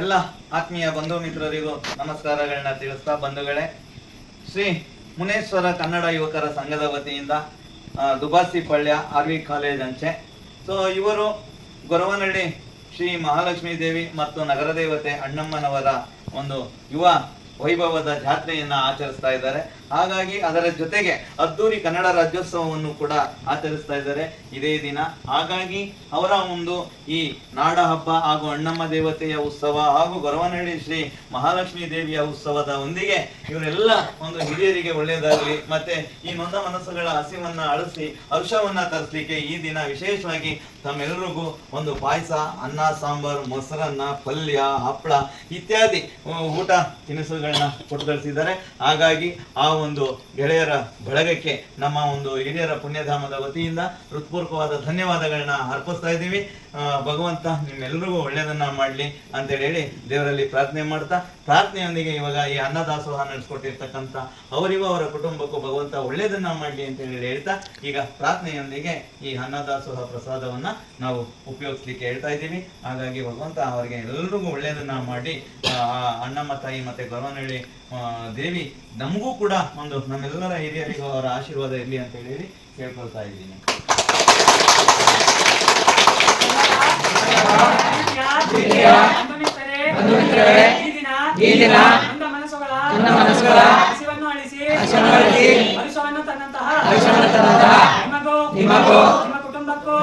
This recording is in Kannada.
ಎಲ್ಲ ಆತ್ಮೀಯ ಬಂಧು ಮಿತ್ರರಿಗೂ ನಮಸ್ಕಾರಗಳನ್ನ ತಿಳಿಸ್ತಾ, ಬಂಧುಗಳೇ, ಶ್ರೀ ಮುನೇಶ್ವರ ಕನ್ನಡ ಯುವಕರ ಸಂಘದ ವತಿಯಿಂದ ದುಬಾಸಿಪಳ್ಯ RV ಕಾಲೇಜ್ ಅಂಚೆ. ಸೊ ಇವರು ಗೊರವನಹಳ್ಳಿ ಶ್ರೀ ಮಹಾಲಕ್ಷ್ಮೀ ದೇವಿ ಮತ್ತು ನಗರ ದೇವತೆ ಅಣ್ಣಮ್ಮನವರ ಒಂದು ಯುವ ವೈಭವದ ಜಾತ್ರೆಯನ್ನ ಆಚರಿಸ್ತಾ ಇದ್ದಾರೆ. ಹಾಗಾಗಿ ಅದರ ಜೊತೆಗೆ ಅದ್ದೂರಿ ಕನ್ನಡ ರಾಜ್ಯೋತ್ಸವವನ್ನು ಕೂಡ ಆಚರಿಸ್ತಾ ಇದ್ದಾರೆ ಇದೇ ದಿನ. ಹಾಗಾಗಿ ಅವರ ಒಂದು ಈ ನಾಡ ಹಬ್ಬ ಹಾಗೂ ಅಣ್ಣಮ್ಮ ದೇವತೆಯ ಉತ್ಸವ ಹಾಗೂ ಗೊರವನಹಳ್ಳಿ ಶ್ರೀ ಮಹಾಲಕ್ಷ್ಮೀ ದೇವಿಯ ಉತ್ಸವದ ಒಂದಿಗೆ ಇವರೆಲ್ಲ ಒಂದು ಹಿರಿಯರಿಗೆ ಒಳ್ಳೆಯದಾಗಲಿ, ಮತ್ತೆ ಈ ನೊಂದ ಮನಸ್ಸುಗಳ ಹಸಿವನ್ನ ಅಳಿಸಿ ಹರ್ಷವನ್ನ ತರಿಸಲಿಕ್ಕೆ ಈ ದಿನ ವಿಶೇಷವಾಗಿ ತಮ್ಮೆಲ್ಲರಿಗೂ ಒಂದು ಪಾಯಸ, ಅನ್ನ, ಸಾಂಬಾರು, ಮೊಸರನ್ನ, ಪಲ್ಯ, ಹಪ್ಪಳ ಇತ್ಯಾದಿ ಊಟ ತಿನಿಸುಗಳನ್ನ ಕೊಟ್ಟು ಕಳಿಸಿದ್ದಾರೆ. ಹಾಗಾಗಿ ಆ ಒಂದು ಗೆಳೆಯರ ಬಳಗಕ್ಕೆ ನಮ್ಮ ಒಂದು ಹಿರಿಯರ ಪುಣ್ಯಧಾಮದ ವತಿಯಿಂದ ಹೃತ್ಪೂರ್ವಕವಾದ ಧನ್ಯವಾದಗಳನ್ನ ಅರ್ಪಿಸ್ತಾ ಇದ್ದೀವಿ. ಭಗವಂತ ನಿಮ್ಮೆಲ್ಲರಿಗೂ ಒಳ್ಳೆಯದನ್ನ ಮಾಡಲಿ ಅಂತೇಳಿ ಹೇಳಿ ದೇವರಲ್ಲಿ ಪ್ರಾರ್ಥನೆ ಮಾಡ್ತಾ, ಪ್ರಾರ್ಥನೆಯೊಂದಿಗೆ ಇವಾಗ ಈ ಅನ್ನದಾಸೋಹ ನಡೆಸ್ಕೊಟ್ಟಿರ್ತಕ್ಕಂಥ ಅವರಿಗೂ ಅವರ ಕುಟುಂಬಕ್ಕೂ ಭಗವಂತ ಒಳ್ಳೆಯದನ್ನ ಮಾಡಲಿ ಅಂತ ಹೇಳಿ ಹೇಳ್ತಾ, ಈಗ ಪ್ರಾರ್ಥನೆಯೊಂದಿಗೆ ಈ ಅನ್ನದಾಸೋಹ ಪ್ರಸಾದವನ್ನ ನಾವು ಉಪಯೋಗಿಸ್ಲಿಕ್ಕೆ ಹೇಳ್ತಾ ಇದ್ದೀವಿ. ಹಾಗಾಗಿ ಭಗವಂತ ಅವರಿಗೆ ಎಲ್ಲರಿಗೂ ಒಳ್ಳೆಯದನ್ನ ಮಾಡಿ ಅಣ್ಣಮ್ಮ ತಾಯಿ ಮತ್ತೆ ಗೊರವನಹಳ್ಳಿ ದೇವಿ ನಮಗೂ ಕೂಡ ಒಂದು ನಮ್ಮೆಲ್ಲರ ಹಿರಿಯರಿಗೂ ಅವರ ಆಶೀರ್ವಾದ ಇರಲಿ ಅಂತ ಹೇಳಿ ಕೇಳ್ಕೊಳ್ತಾ ಇದ್ದೀನಿ. ನಿಮ್ಮ ಕುಟುಂಬಕ್ಕೂ